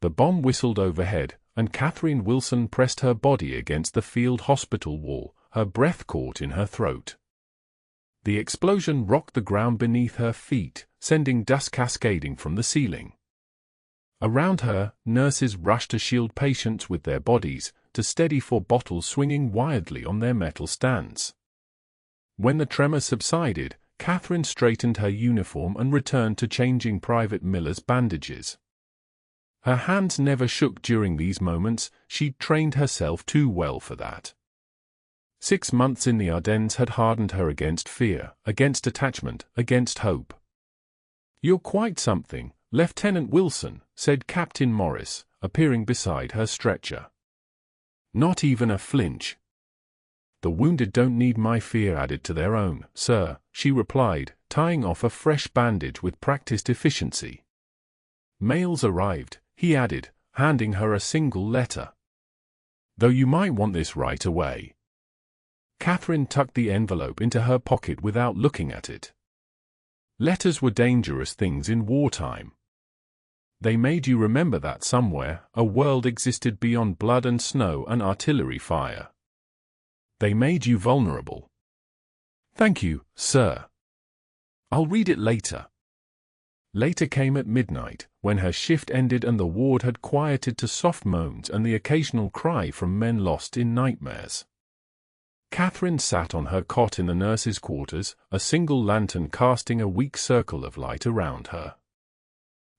The bomb whistled overhead, and Katherine Wilson pressed her body against the field hospital wall, her breath caught in her throat. The explosion rocked the ground beneath her feet, sending dust cascading from the ceiling. Around her, nurses rushed to shield patients with their bodies, to steady for bottles swinging wildly on their metal stands. When the tremor subsided, Katherine straightened her uniform and returned to changing Private Miller's bandages. Her hands never shook during these moments, she'd trained herself too well for that. 6 months in the Ardennes had hardened her against fear, against detachment, against hope. "You're quite something, Lieutenant Wilson," said Captain Morris, appearing beside her stretcher. "Not even a flinch." "The wounded don't need my fear added to their own, sir," she replied, tying off a fresh bandage with practiced efficiency. "Mail's arrived," he added, handing her a single letter. "Though you might want this right away." Katherine tucked the envelope into her pocket without looking at it. Letters were dangerous things in wartime. They made you remember that somewhere, a world existed beyond blood and snow and artillery fire. They made you vulnerable. "Thank you, sir. I'll read it later." Later came at midnight, when her shift ended and the ward had quieted to soft moans and the occasional cry from men lost in nightmares. Katherine sat on her cot in the nurses' quarters, a single lantern casting a weak circle of light around her.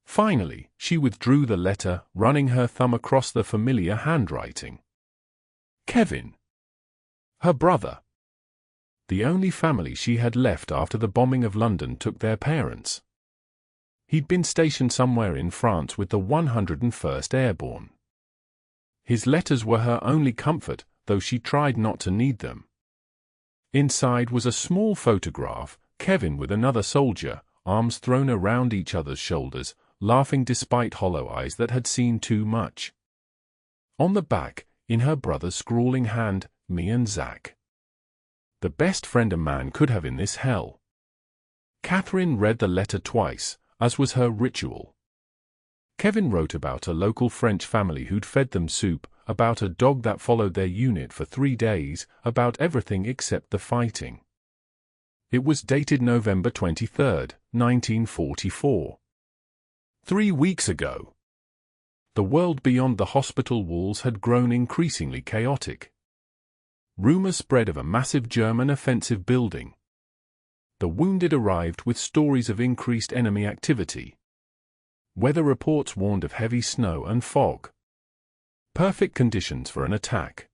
Finally, she withdrew the letter, running her thumb across the familiar handwriting. Kevin. Her brother. The only family she had left after the bombing of London took their parents. He'd been stationed somewhere in France with the 101st Airborne. His letters were her only comfort, though she tried not to need them. Inside was a small photograph, Kevin with another soldier, arms thrown around each other's shoulders, laughing despite hollow eyes that had seen too much. On the back, in her brother's scrawling hand, "Me and Zach." The best friend a man could have in this hell. Katherine read the letter twice, as was her ritual. Kevin wrote about a local French family who'd fed them soup, about a dog that followed their unit for 3 days, about everything except the fighting. It was dated November 23, 1944. 3 weeks ago. The world beyond the hospital walls had grown increasingly chaotic. Rumors spread of a massive German offensive building. The wounded arrived with stories of increased enemy activity. Weather reports warned of heavy snow and fog. Perfect conditions for an attack.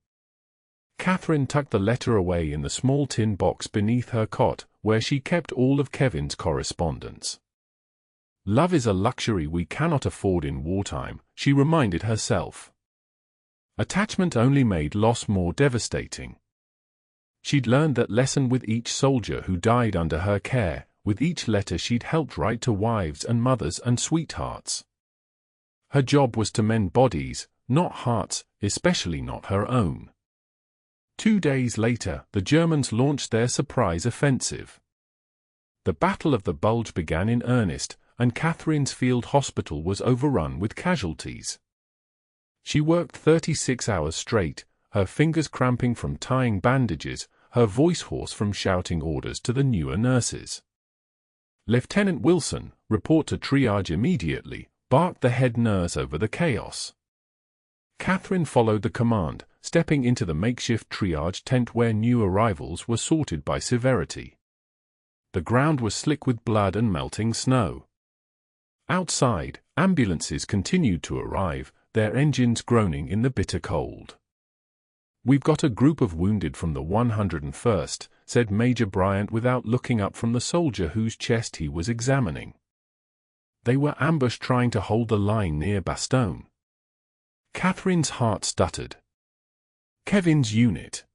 Katherine tucked the letter away in the small tin box beneath her cot, where she kept all of Kevin's correspondence. Love is a luxury we cannot afford in wartime, she reminded herself. Attachment only made loss more devastating. She'd learned that lesson with each soldier who died under her care, with each letter she'd helped write to wives and mothers and sweethearts. Her job was to mend bodies, not hearts, especially not her own. 2 days later, the Germans launched their surprise offensive. The Battle of the Bulge began in earnest, and Katherine's field hospital was overrun with casualties. She worked 36 hours straight, her fingers cramping from tying bandages, her voice hoarse from shouting orders to the newer nurses. "Lieutenant Wilson, report to triage immediately," barked the head nurse over the chaos. Katherine followed the command, stepping into the makeshift triage tent where new arrivals were sorted by severity. The ground was slick with blood and melting snow. Outside, ambulances continued to arrive, their engines groaning in the bitter cold. "We've got a group of wounded from the 101st, said Major Bryant without looking up from the soldier whose chest he was examining. They were ambushed trying to hold the line near Bastogne. Katherine's heart stuttered. Kevin's unit.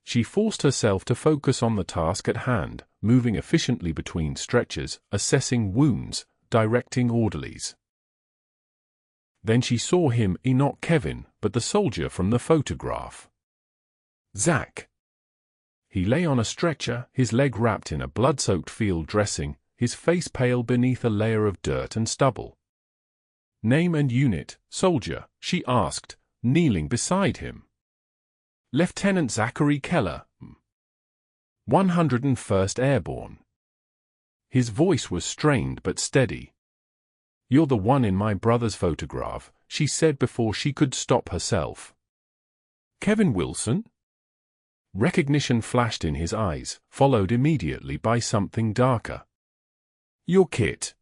She forced herself to focus on the task at hand, moving efficiently between stretchers, assessing wounds, directing orderlies. Then she saw him, not Kevin, but the soldier from the photograph. Zach. He lay on a stretcher, his leg wrapped in a blood-soaked field dressing, his face pale beneath a layer of dirt and stubble. Name and unit, soldier, she asked, kneeling beside him. Lieutenant Zachary Keller, 101st Airborne. His voice was strained but steady. You're the one in my brother's photograph, she said before she could stop herself. Kevin Wilson? Recognition flashed in his eyes, followed immediately by something darker. You're Kit.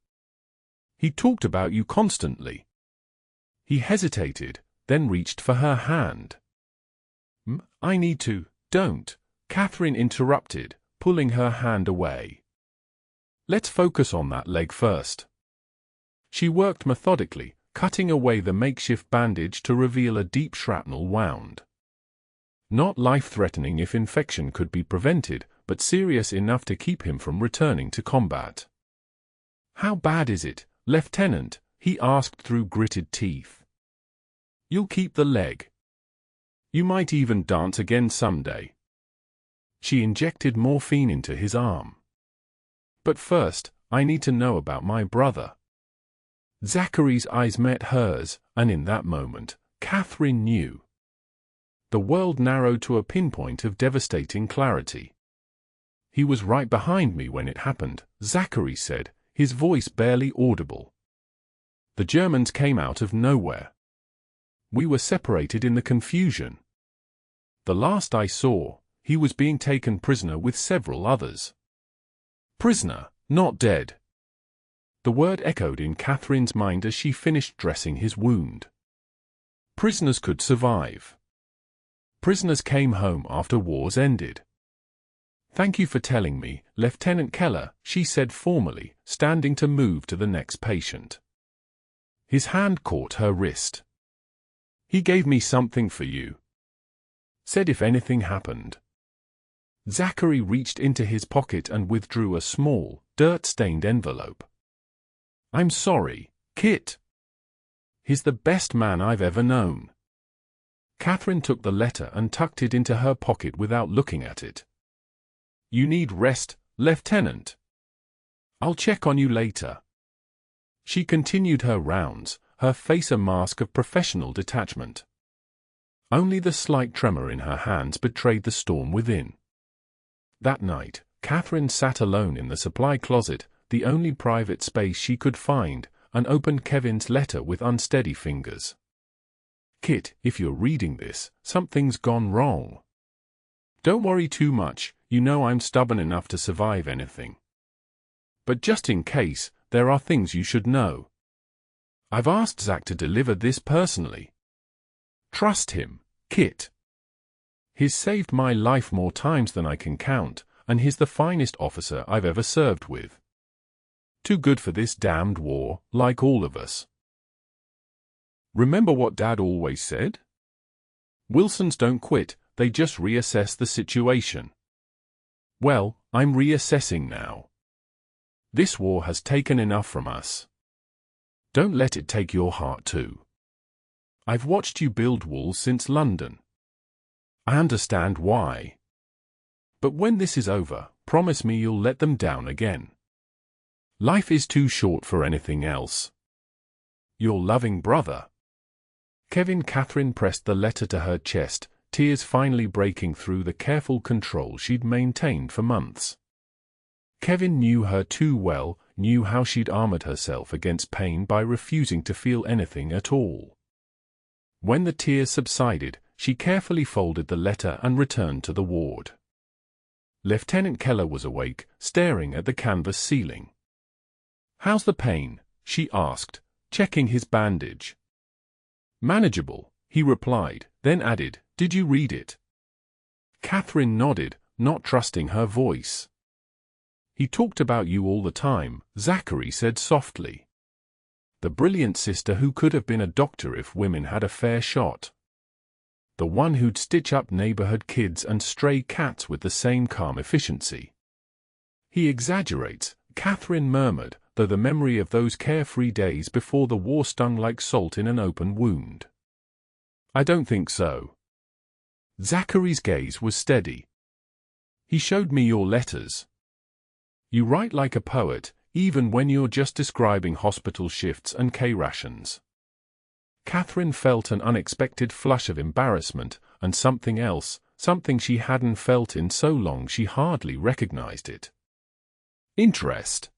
He talked about you constantly. He hesitated, then reached for her hand. I need to, don't, Katherine interrupted, pulling her hand away. Let's focus on that leg first. She worked methodically, cutting away the makeshift bandage to reveal a deep shrapnel wound. Not life-threatening if infection could be prevented, but serious enough to keep him from returning to combat. How bad is it, Lieutenant? He asked through gritted teeth. You'll keep the leg. You might even dance again someday. She injected morphine into his arm. But first, I need to know about my brother. Zachary's eyes met hers, and in that moment, Katherine knew. The world narrowed to a pinpoint of devastating clarity. He was right behind me when it happened, Zachary said, his voice barely audible. The Germans came out of nowhere. We were separated in the confusion. The last I saw, he was being taken prisoner with several others. Prisoner, not dead. The word echoed in Katherine's mind as she finished dressing his wound. Prisoners could survive. Prisoners came home after wars ended. Thank you for telling me, Lieutenant Keller, she said formally, standing to move to the next patient. His hand caught her wrist. He gave me something for you. Said if anything happened. Zachary reached into his pocket and withdrew a small, dirt-stained envelope. I'm sorry, Kit. He's the best man I've ever known. Katherine took the letter and tucked it into her pocket without looking at it. You need rest, Lieutenant. I'll check on you later. She continued her rounds, her face a mask of professional detachment. Only the slight tremor in her hands betrayed the storm within. That night, Katherine sat alone in the supply closet, the only private space she could find, and opened Kevin's letter with unsteady fingers. Kit, if you're reading this, something's gone wrong. Don't worry too much, you know I'm stubborn enough to survive anything. But just in case, there are things you should know. I've asked Zach to deliver this personally. Trust him, Kit. He's saved my life more times than I can count, and he's the finest officer I've ever served with. Too good for this damned war, like all of us. Remember what Dad always said? Wilsons don't quit, they just reassess the situation. Well, I'm reassessing now. This war has taken enough from us. Don't let it take your heart too. I've watched you build walls since London. I understand why. But when this is over, promise me you'll let them down again. Life is too short for anything else. Your loving brother. Katherine pressed the letter to her chest, tears finally breaking through the careful control she'd maintained for months. Kevin knew her too well, knew how she'd armored herself against pain by refusing to feel anything at all. When the tears subsided, she carefully folded the letter and returned to the ward. Lieutenant Keller was awake, staring at the canvas ceiling. How's the pain? She asked, checking his bandage. Manageable, he replied, then added, Did you read it? Katherine nodded, not trusting her voice. He talked about you all the time, Zachary said softly. The brilliant sister who could have been a doctor if women had a fair shot. The one who'd stitch up neighborhood kids and stray cats with the same calm efficiency. He exaggerates, Katherine murmured, though the memory of those carefree days before the war stung like salt in an open wound. I don't think so. Zachary's gaze was steady. He showed me your letters. You write like a poet, even when you're just describing hospital shifts and K-rations. Katherine felt an unexpected flush of embarrassment, and something else, something she hadn't felt in so long she hardly recognized it. Interest.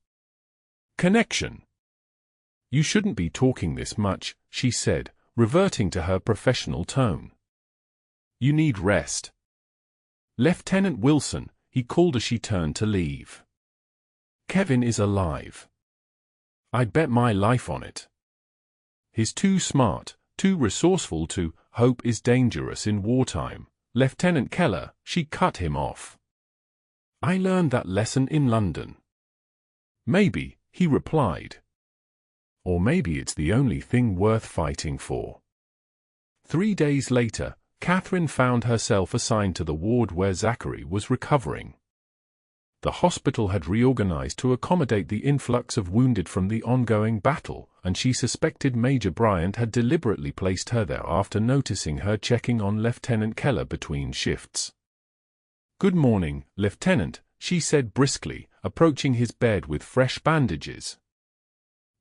Connection. "You shouldn't be talking this much," she said, reverting to her professional tone. "You need rest." "Lieutenant Wilson," he called as she turned to leave. "Kevin is alive. I'd bet my life on it. He's too smart, too resourceful to. Hope is dangerous in wartime, Lieutenant Keller," she cut him off. "I learned that lesson in London." "Maybe," he replied. "Or maybe it's the only thing worth fighting for." 3 days later, Katherine found herself assigned to the ward where Zachary was recovering. The hospital had reorganized to accommodate the influx of wounded from the ongoing battle, and she suspected Major Bryant had deliberately placed her there after noticing her checking on Lieutenant Keller between shifts. "Good morning, Lieutenant," she said briskly, approaching his bed with fresh bandages.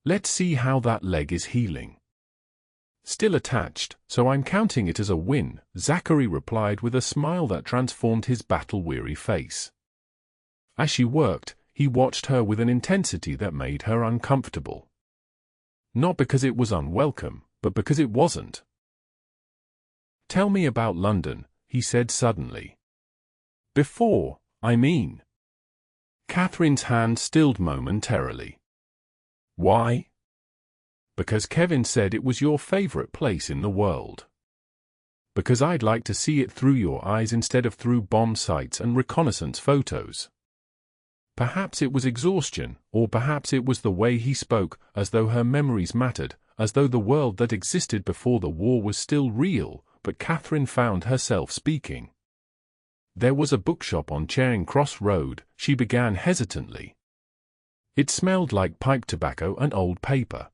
"Let's see how that leg is healing." "Still attached, so I'm counting it as a win," Zachary replied with a smile that transformed his battle-weary face. As she worked, he watched her with an intensity that made her uncomfortable. Not because it was unwelcome, but because it wasn't. "Tell me about London," he said suddenly. "Before, I mean." Katherine's hand stilled momentarily. "Why?" "Because Kevin said it was your favorite place in the world. Because I'd like to see it through your eyes instead of through bomb sites and reconnaissance photos." Perhaps it was exhaustion, or perhaps it was the way he spoke, as though her memories mattered, as though the world that existed before the war was still real, but Katherine found herself speaking. "There was a bookshop on Charing Cross Road," she began hesitantly. "It smelled like pipe tobacco and old paper.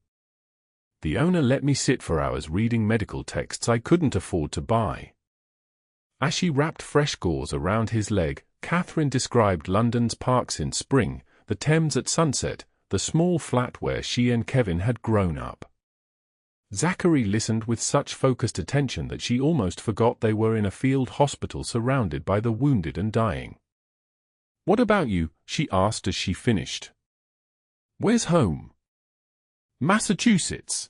The owner let me sit for hours reading medical texts I couldn't afford to buy." As she wrapped fresh gauze around his leg, Katherine described London's parks in spring, the Thames at sunset, the small flat where she and Kevin had grown up. Zachary listened with such focused attention that she almost forgot they were in a field hospital surrounded by the wounded and dying. "What about you?" she asked as she finished. "Where's home?" "Massachusetts.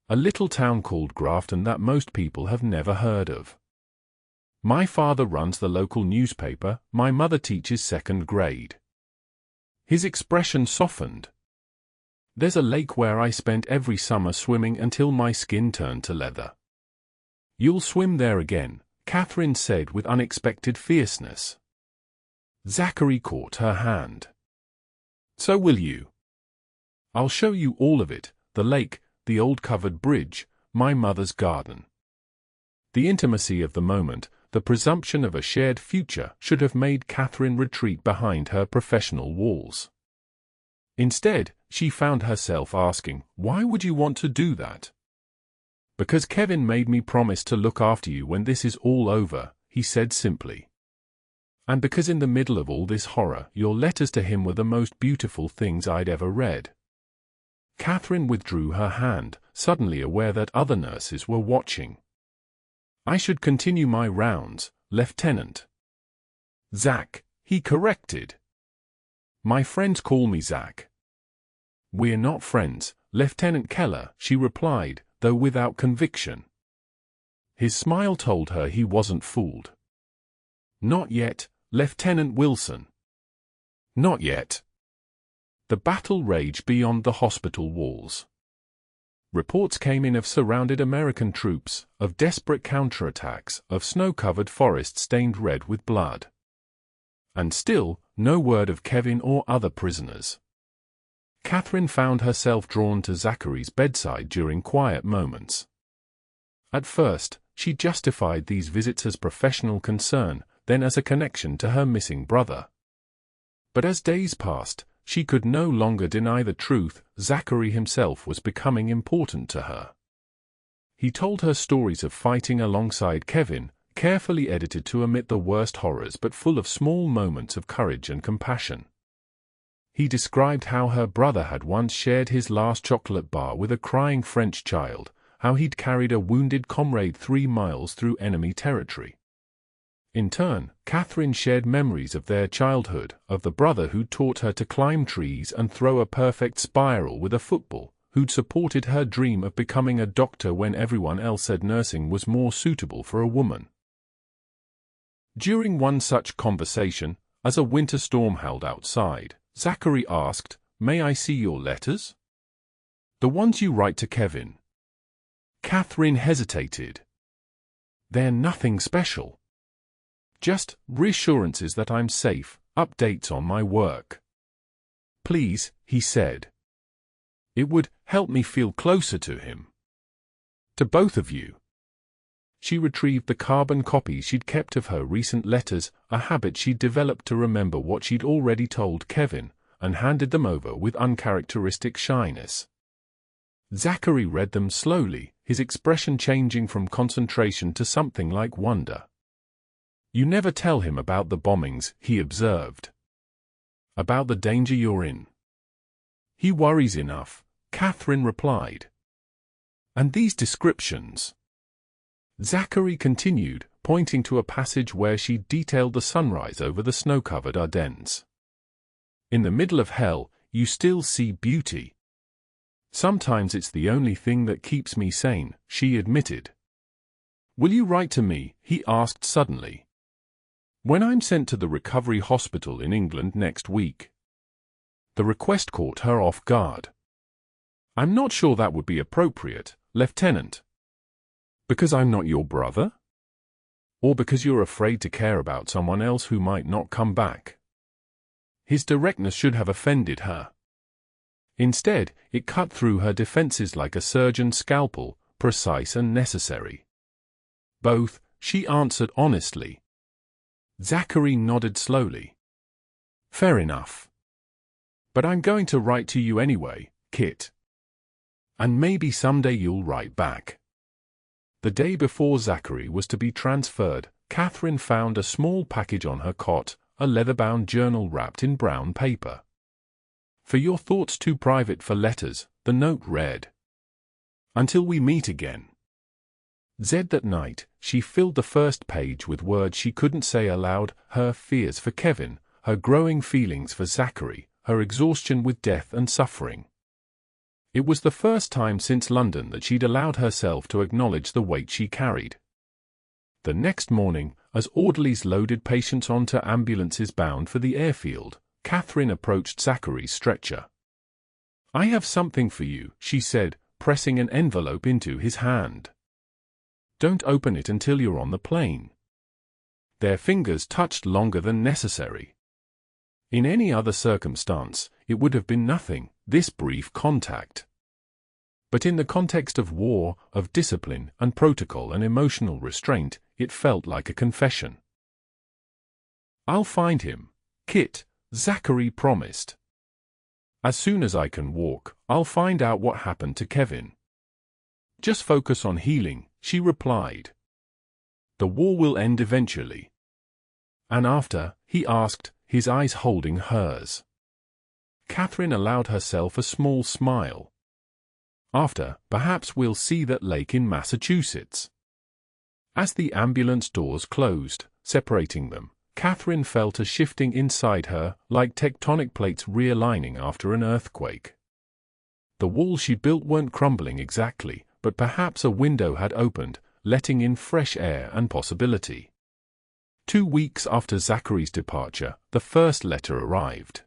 A little town called Grafton that most people have never heard of. My father runs the local newspaper, my mother teaches second grade." His expression softened. "There's a lake where I spent every summer swimming until my skin turned to leather." "You'll swim there again," Katherine said with unexpected fierceness. Zachary caught her hand. "So will you. I'll show you all of it, the lake, the old covered bridge, my mother's garden." The intimacy of the moment, the presumption of a shared future, should have made Katherine retreat behind her professional walls. Instead, she found herself asking, "Why would you want to do that?" "Because Kevin made me promise to look after you when this is all over," he said simply. "And because in the middle of all this horror, your letters to him were the most beautiful things I'd ever read." Katherine withdrew her hand, suddenly aware that other nurses were watching. "I should continue my rounds, Lieutenant." "Zach," he corrected. "My friends call me Zach." "We're not friends, Lieutenant Keller," she replied, though without conviction. His smile told her he wasn't fooled. "Not yet, Lieutenant Wilson." "Not yet." The battle raged beyond the hospital walls. Reports came in of surrounded American troops, of desperate counterattacks, of snow-covered forests stained red with blood. And still, no word of Kevin or other prisoners. Katherine found herself drawn to Zachary's bedside during quiet moments. At first, she justified these visits as professional concern, then as a connection to her missing brother. But as days passed, she could no longer deny the truth. Zachary himself was becoming important to her. He told her stories of fighting alongside Kevin, carefully edited to omit the worst horrors but full of small moments of courage and compassion. He described how her brother had once shared his last chocolate bar with a crying French child, how he'd carried a wounded comrade 3 miles through enemy territory. In turn, Katherine shared memories of their childhood, of the brother who'd taught her to climb trees and throw a perfect spiral with a football, who'd supported her dream of becoming a doctor when everyone else said nursing was more suitable for a woman. During one such conversation, as a winter storm howled outside, Zachary asked, "May I see your letters? The ones you write to Kevin?" Katherine hesitated. "They're nothing special. Just reassurances that I'm safe, updates on my work." "Please," he said. "It would help me feel closer to him. To both of you." She retrieved the carbon copies she'd kept of her recent letters, a habit she'd developed to remember what she'd already told Kevin, and handed them over with uncharacteristic shyness. Zachary read them slowly, his expression changing from concentration to something like wonder. "You never tell him about the bombings," he observed. "About the danger you're in." "He worries enough," Katherine replied. "And these descriptions?" Zachary continued, pointing to a passage where she detailed the sunrise over the snow-covered Ardennes. "In the middle of hell, you still see beauty. Sometimes it's the only thing that keeps me sane," she admitted. "Will you write to me?" he asked suddenly. "When I'm sent to the recovery hospital in England next week." The request caught her off guard. "I'm not sure that would be appropriate, Lieutenant." "Because I'm not your brother? Or because you're afraid to care about someone else who might not come back?" His directness should have offended her. Instead, it cut through her defenses like a surgeon's scalpel, precise and necessary. "Both," she answered honestly. Zachary nodded slowly. "Fair enough. But I'm going to write to you anyway, Kit. And maybe someday you'll write back." The day before Zachary was to be transferred, Katherine found a small package on her cot, a leather-bound journal wrapped in brown paper. "For your thoughts too private for letters," the note read. "Until we meet again." That night, she filled the first page with words she couldn't say aloud, her fears for Kevin, her growing feelings for Zachary, her exhaustion with death and suffering. It was the first time since London that she'd allowed herself to acknowledge the weight she carried. The next morning, as orderlies loaded patients onto ambulances bound for the airfield, Katherine approached Zachary's stretcher. "I have something for you," she said, pressing an envelope into his hand. "Don't open it until you're on the plane." Their fingers touched longer than necessary. In any other circumstance, it would have been nothing, this brief contact. But in the context of war, of discipline and protocol and emotional restraint, it felt like a confession. "I'll find him, Kit," Zachary promised. "As soon as I can walk, I'll find out what happened to Kevin." "Just focus on healing," she replied. "The war will end eventually." "And after?" he asked, his eyes holding hers. Katherine allowed herself a small smile. "After, perhaps we'll see that lake in Massachusetts." As the ambulance doors closed, separating them, Katherine felt a shifting inside her, like tectonic plates realigning after an earthquake. The walls she'd built weren't crumbling exactly, but perhaps a window had opened, letting in fresh air and possibility. 2 weeks after Zachary's departure, the first letter arrived.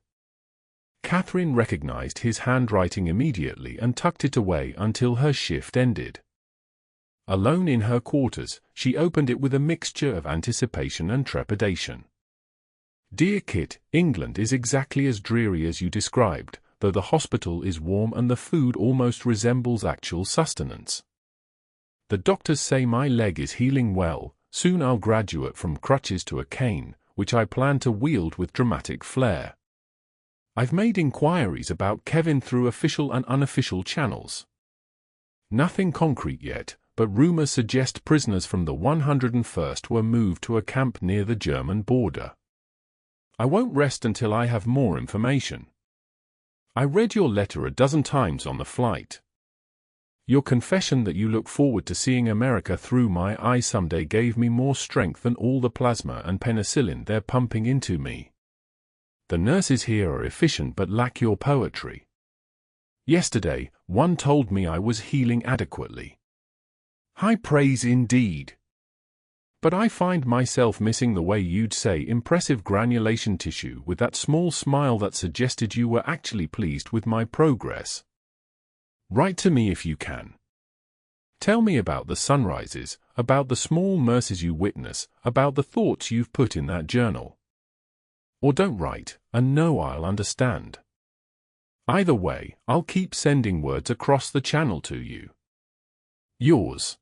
Katherine recognized his handwriting immediately and tucked it away until her shift ended. Alone in her quarters, she opened it with a mixture of anticipation and trepidation. "Dear Kit, England is exactly as dreary as you described, though the hospital is warm and the food almost resembles actual sustenance. The doctors say my leg is healing well, soon I'll graduate from crutches to a cane, which I plan to wield with dramatic flair. I've made inquiries about Kevin through official and unofficial channels. Nothing concrete yet, but rumors suggest prisoners from the 101st were moved to a camp near the German border. I won't rest until I have more information. I read your letter a dozen times on the flight. Your confession that you look forward to seeing America through my eyes someday gave me more strength than all the plasma and penicillin they're pumping into me. The nurses here are efficient but lack your poetry. Yesterday, one told me I was healing adequately. High praise indeed. But I find myself missing the way you'd say impressive granulation tissue with that small smile that suggested you were actually pleased with my progress. Write to me if you can. Tell me about the sunrises, about the small mercies you witness, about the thoughts you've put in that journal. Or don't write, and know I'll understand. Either way, I'll keep sending words across the channel to you. Yours.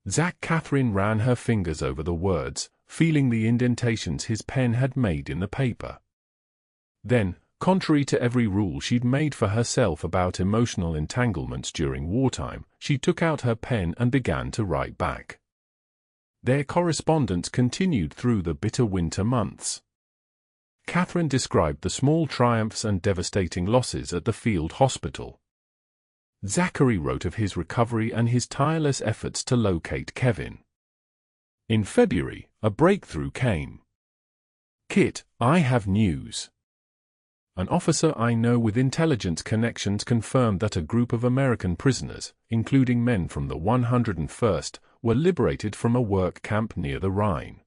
Zach. Katherine ran her fingers over the words, feeling the indentations his pen had made in the paper. Then, contrary to every rule she'd made for herself about emotional entanglements during wartime, she took out her pen and began to write back. Their correspondence continued through the bitter winter months. Katherine described the small triumphs and devastating losses at the field hospital. Zachary wrote of his recovery and his tireless efforts to locate Kevin. In February, a breakthrough came. Kit, I have news. An officer I know with intelligence connections confirmed that a group of American prisoners, including men from the 101st, were liberated from a work camp near the Rhine.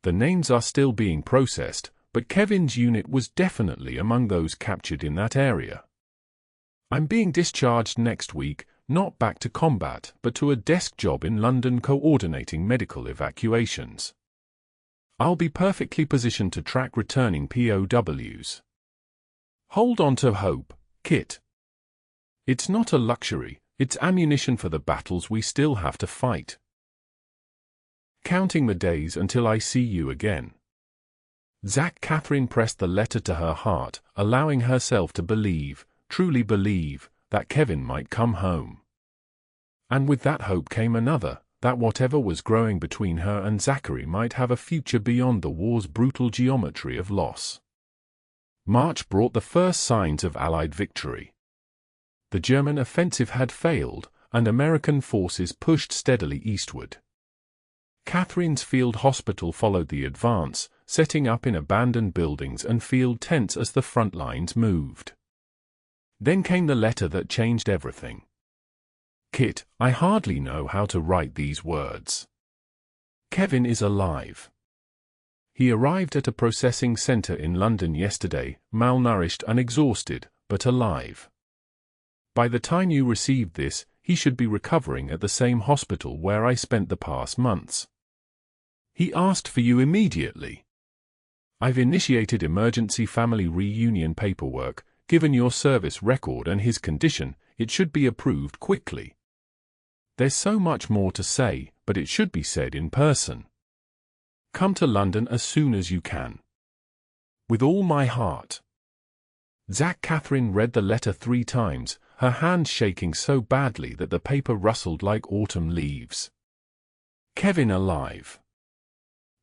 The names are still being processed, but Kevin's unit was definitely among those captured in that area. I'm being discharged next week, not back to combat, but to a desk job in London coordinating medical evacuations. I'll be perfectly positioned to track returning POWs. Hold on to hope, Kit. It's not a luxury, it's ammunition for the battles we still have to fight. Counting the days until I see you again. Zach. Katherine pressed the letter to her heart, allowing herself to believe, truly believe, that Kevin might come home. And with that hope came another, that whatever was growing between her and Zachary might have a future beyond the war's brutal geometry of loss. March brought the first signs of Allied victory. The German offensive had failed, and American forces pushed steadily eastward. Katherine's field hospital followed the advance, setting up in abandoned buildings and field tents as the front lines moved. Then came the letter that changed everything. Kit, I hardly know how to write these words. Kevin is alive. He arrived at a processing center in London yesterday, malnourished and exhausted, but alive. By the time you received this, he should be recovering at the same hospital where I spent the past months. He asked for you immediately. I've initiated emergency family reunion paperwork. Given your service record and his condition, it should be approved quickly. There's so much more to say, but it should be said in person. Come to London as soon as you can. With all my heart. Zach. Katherine read the letter 3 times, her hand shaking so badly that the paper rustled like autumn leaves. Kevin alive.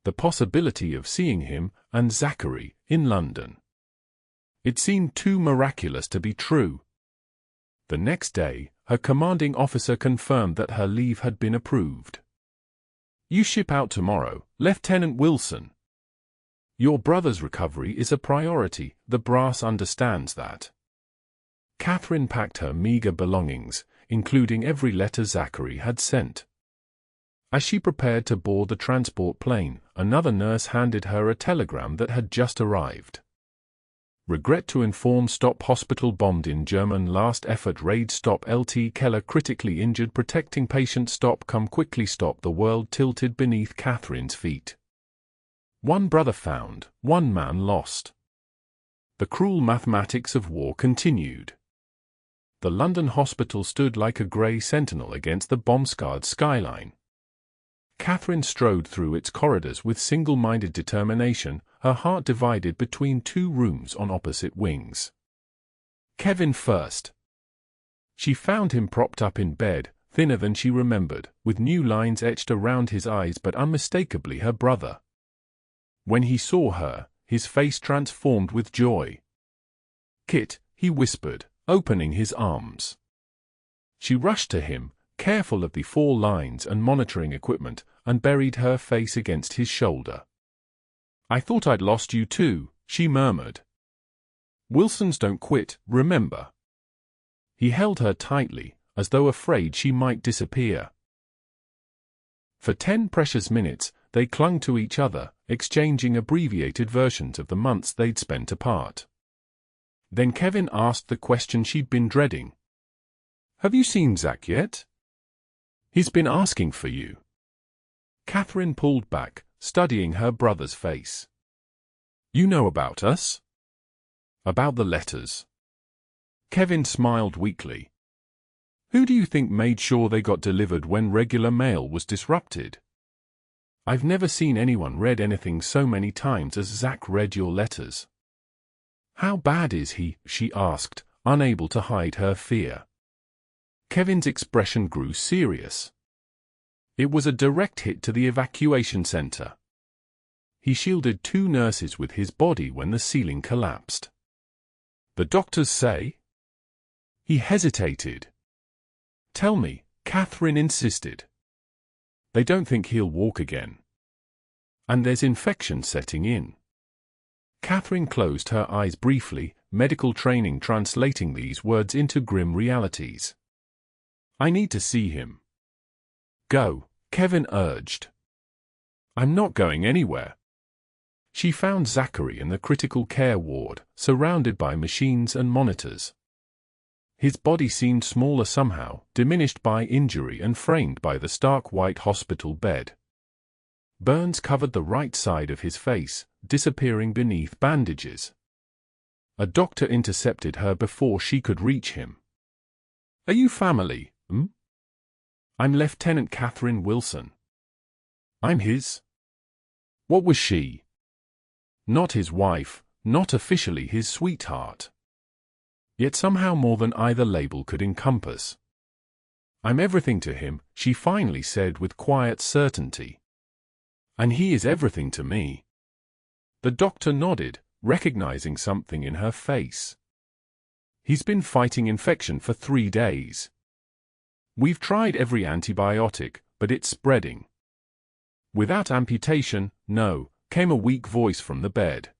The possibility of seeing him, and Zachary, in London. It seemed too miraculous to be true. The next day, her commanding officer confirmed that her leave had been approved. You ship out tomorrow, Lieutenant Wilson. Your brother's recovery is a priority, the brass understands that. Katherine packed her meager belongings, including every letter Zachary had sent. As she prepared to board the transport plane, another nurse handed her a telegram that had just arrived. Regret to inform Stop Hospital bombed in German last effort raid. Stop Lt. Keller critically injured protecting patient. Stop come quickly. Stop. The world tilted beneath Katherine's feet. 1 brother found, 1 man lost. The cruel mathematics of war continued. The London hospital stood like a grey sentinel against the bomb-scarred skyline. Katherine strode through its corridors with single-minded determination, her heart divided between 2 rooms on opposite wings. Kevin first. She found him propped up in bed, thinner than she remembered, with new lines etched around his eyes but unmistakably her brother. When he saw her, his face transformed with joy. Kit, he whispered, opening his arms. She rushed to him, careful of the 4 lines and monitoring equipment, and buried her face against his shoulder. "I thought I'd lost you too," she murmured. "Wilsons don't quit, remember." He held her tightly, as though afraid she might disappear. For 10 precious minutes, they clung to each other, exchanging abbreviated versions of the months they'd spent apart. Then Kevin asked the question she'd been dreading. "Have you seen Zach yet? He's been asking for you." Katherine pulled back, studying her brother's face. "You know about us?" "About the letters." Kevin smiled weakly. "Who do you think made sure they got delivered when regular mail was disrupted? I've never seen anyone read anything so many times as Zach read your letters." "How bad is he?" she asked, unable to hide her fear. Kevin's expression grew serious. It was a direct hit to the evacuation center. He shielded 2 nurses with his body when the ceiling collapsed. "The doctors say?" He hesitated. "Tell me," Katherine insisted. "They don't think he'll walk again. And there's infection setting in." Katherine closed her eyes briefly, medical training translating these words into grim realities. "I need to see him." "Go," Kevin urged. "I'm not going anywhere." She found Zachary in the critical care ward, surrounded by machines and monitors. His body seemed smaller somehow, diminished by injury and framed by the stark white hospital bed. Burns covered the right side of his face, disappearing beneath bandages. A doctor intercepted her before she could reach him. "Are you family, "I'm Lieutenant Katherine Wilson." "I'm his." "What was she?" "Not his wife, not officially his sweetheart. Yet somehow more than either label could encompass." "I'm everything to him," she finally said with quiet certainty. "And he is everything to me." The doctor nodded, recognizing something in her face. "He's been fighting infection for 3 days. We've tried every antibiotic, but it's spreading." "Without amputation, no," came a weak voice from the bed.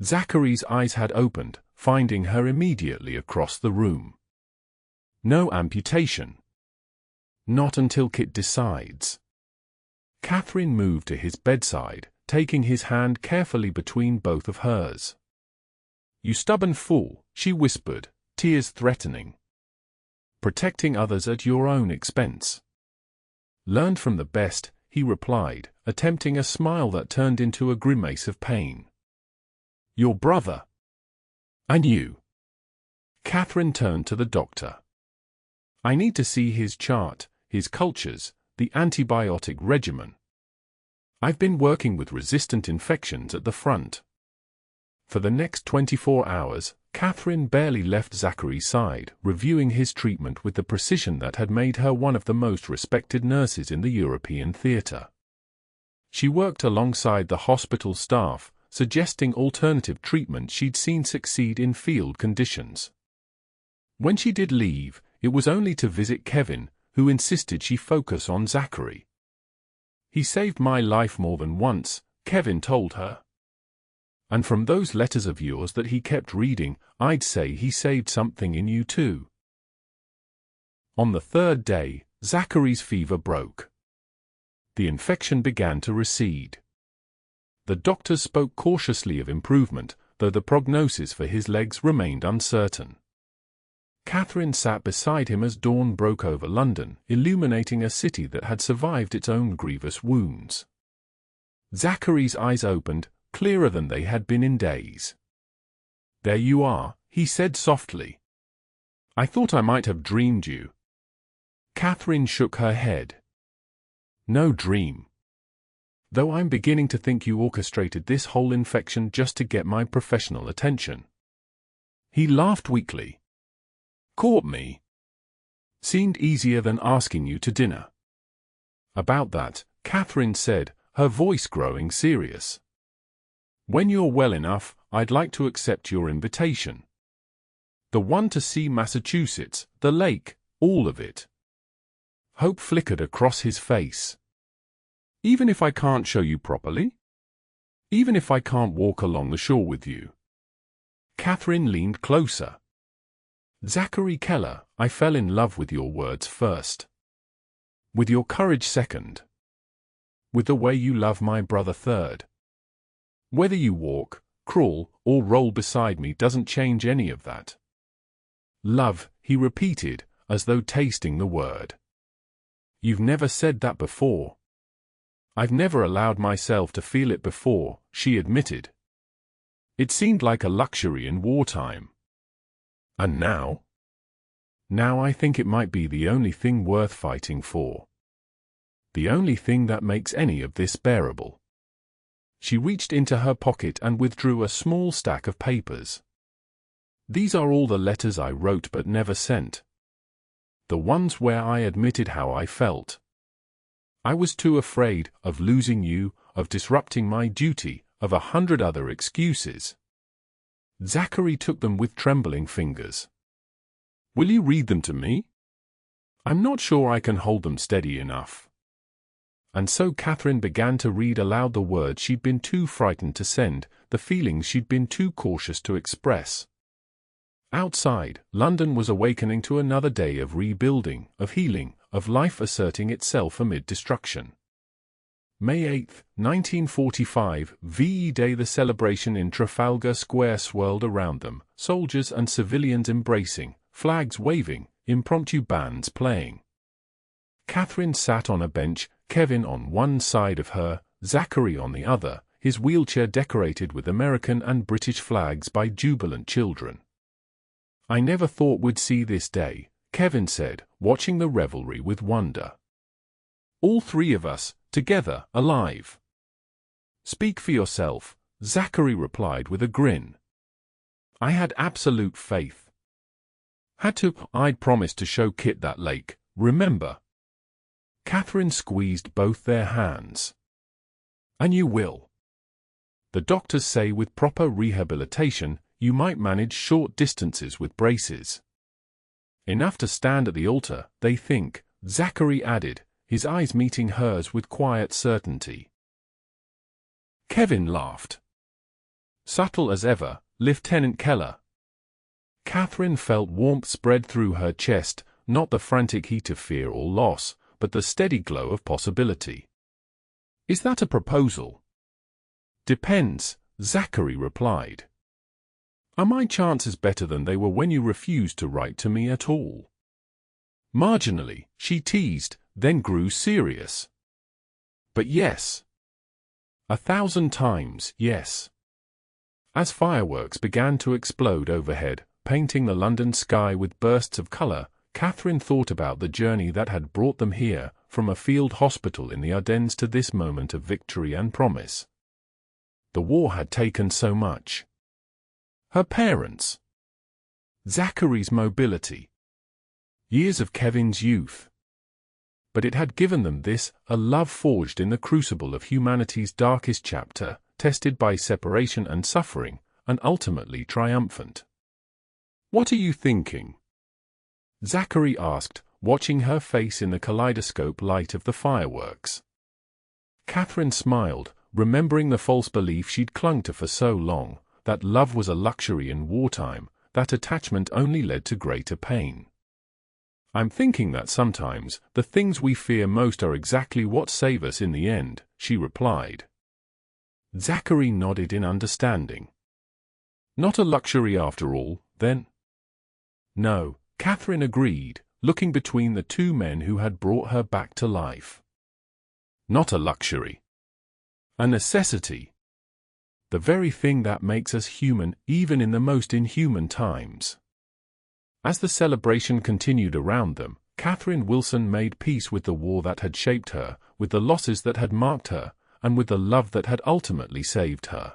Zachary's eyes had opened, finding her immediately across the room. "No amputation." "Not until Kit decides." Katherine moved to his bedside, taking his hand carefully between both of hers. "You stubborn fool," she whispered, tears threatening. "Protecting others at your own expense." "Learned from the best," he replied, attempting a smile that turned into a grimace of pain. "Your brother." "And you." Katherine turned to the doctor. "I need to see his chart, his cultures, the antibiotic regimen. I've been working with resistant infections at the front." For the next 24 hours, Katherine barely left Zachary's side, reviewing his treatment with the precision that had made her one of the most respected nurses in the European theater. She worked alongside the hospital staff, suggesting alternative treatment she'd seen succeed in field conditions. When she did leave, it was only to visit Kevin, who insisted she focus on Zachary. "He saved my life more than once," Kevin told her. "And from those letters of yours that he kept reading, I'd say he saved something in you too." On the 3rd day, Zachary's fever broke. The infection began to recede. The doctors spoke cautiously of improvement, though the prognosis for his legs remained uncertain. Katherine sat beside him as dawn broke over London, illuminating a city that had survived its own grievous wounds. Zachary's eyes opened, clearer than they had been in days. "There you are," he said softly. "I thought I might have dreamed you." Katherine shook her head. "No dream. Though I'm beginning to think you orchestrated this whole infection just to get my professional attention." He laughed weakly. "Caught me. Seemed easier than asking you to dinner." "About that," Katherine said, her voice growing serious. "When you're well enough, I'd like to accept your invitation. The one to see Massachusetts, the lake, All of it. Hope flickered across his face. Even if I can't show you properly? Even if I can't walk along the shore with you? Katherine leaned closer. Zachary Keller, I fell in love with your words first. With your courage second. With the way you love my brother third. Whether you walk, crawl, or roll beside me doesn't change any of that. Love, he repeated, as though tasting the word. You've never said that before. I've never allowed myself to feel it before, she admitted. It seemed like a luxury in wartime. And now? Now I think it might be the only thing worth fighting for. The only thing that makes any of this bearable. She reached into her pocket and withdrew a small stack of papers. These are all the letters I wrote but never sent. The ones where I admitted how I felt. I was too afraid of losing you, of disrupting my duty, of 100 other excuses. Zachary took them with trembling fingers. Will you read them to me? I'm not sure I can hold them steady enough. And so Katherine began to read aloud the words she'd been too frightened to send, the feelings she'd been too cautious to express. Outside, London was awakening to another day of rebuilding, of healing, of life asserting itself amid destruction. May 8, 1945, VE Day. The celebration in Trafalgar Square swirled around them, soldiers and civilians embracing, flags waving, impromptu bands playing. Katherine sat on a bench, Kevin on one side of her, Zachary on the other, his wheelchair decorated with American and British flags by jubilant children. I never thought we'd see this day, Kevin said, watching the revelry with wonder. All three of us, together, alive. Speak for yourself, Zachary replied with a grin. I had absolute faith. I'd promised to show Kit that lake, remember? Katherine squeezed both their hands. And you will. The doctors say with proper rehabilitation, you might manage short distances with braces. Enough to stand at the altar, they think, Zachary added, his eyes meeting hers with quiet certainty. Kevin laughed. Subtle as ever, Lieutenant Keller. Katherine felt warmth spread through her chest, not the frantic heat of fear or loss, but the steady glow of possibility. Is that a proposal? Depends, Zachary replied. Are my chances better than they were when you refused to write to me at all? Marginally, she teased, then grew serious. But yes. 1,000 times, yes. As fireworks began to explode overhead, painting the London sky with bursts of color, Katherine thought about the journey that had brought them here, from a field hospital in the Ardennes to this moment of victory and promise. The war had taken so much. Her parents. Zachary's mobility. Years of Kevin's youth. But it had given them this, a love forged in the crucible of humanity's darkest chapter, tested by separation and suffering, and ultimately triumphant. What are you thinking? Zachary asked, watching her face in the kaleidoscope light of the fireworks. Katherine smiled, remembering the false belief she'd clung to for so long, that love was a luxury in wartime, that attachment only led to greater pain. I'm thinking that sometimes, the things we fear most are exactly what save us in the end, she replied. Zachary nodded in understanding. Not a luxury after all, then? No, Katherine agreed, looking between the two men who had brought her back to life. Not a luxury. A necessity. The very thing that makes us human even in the most inhuman times. As the celebration continued around them, Katherine Wilson made peace with the war that had shaped her, with the losses that had marked her, and with the love that had ultimately saved her.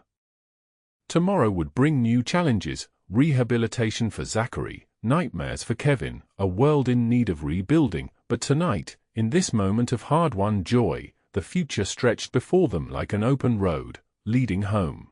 Tomorrow would bring new challenges, rehabilitation for Zachary, nightmares for Kevin, a world in need of rebuilding, but tonight, in this moment of hard-won joy, the future stretched before them like an open road, leading home.